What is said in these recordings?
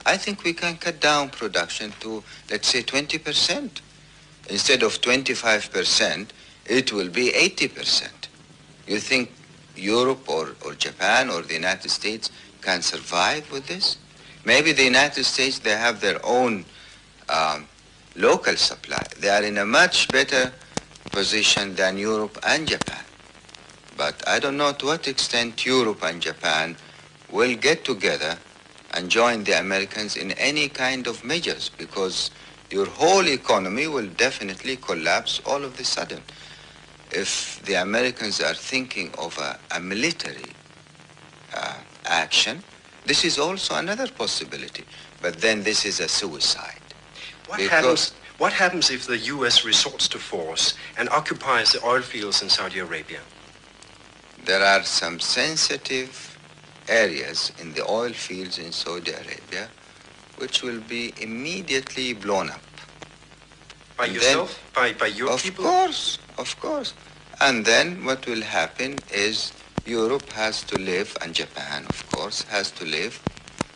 I think we can cut down production to, let's say, 20%. Instead of 25%, it will be 80%. You think Europe or Japan or the United States can survive with this? Maybe the United States, they have their own local supply. They are in a much better position than Europe and Japan. But I don't know to what extent Europe and Japan will get together and join the Americans in any kind of measures, because your whole economy will definitely collapse all of a sudden. If the Americans are thinking of a military action, this is also another possibility. But then this is a suicide. What happens if the U.S. resorts to force and occupies the oil fields in Saudi Arabia? There are some sensitive areas in the oil fields in Saudi Arabia which will be immediately blown up. By yourself? By your people? Of course. And then what will happen is Europe has to live, and Japan, of course, has to live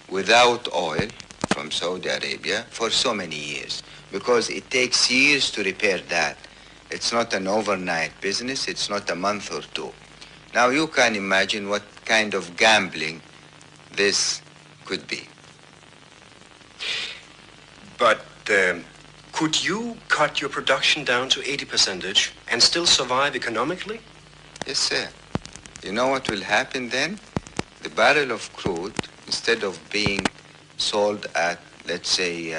without oil from Saudi Arabia for so many years, because it takes years to repair that. It's not an overnight business. It's not a month or two. Now you can imagine what kind of gambling this could be. But could you cut your production down to 80% and still survive economically? Yes, sir. You know what will happen then? The barrel of crude, instead of being sold at, let's say,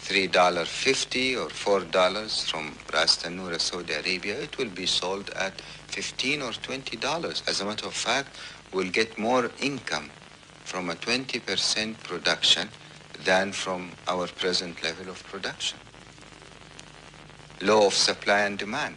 $3.50 or $4 from Ras Tanura, Saudi Arabia, it will be sold at $15 or $20. As a matter of fact, we'll get more income from a 20% production than from our present level of production. Law of supply and demand.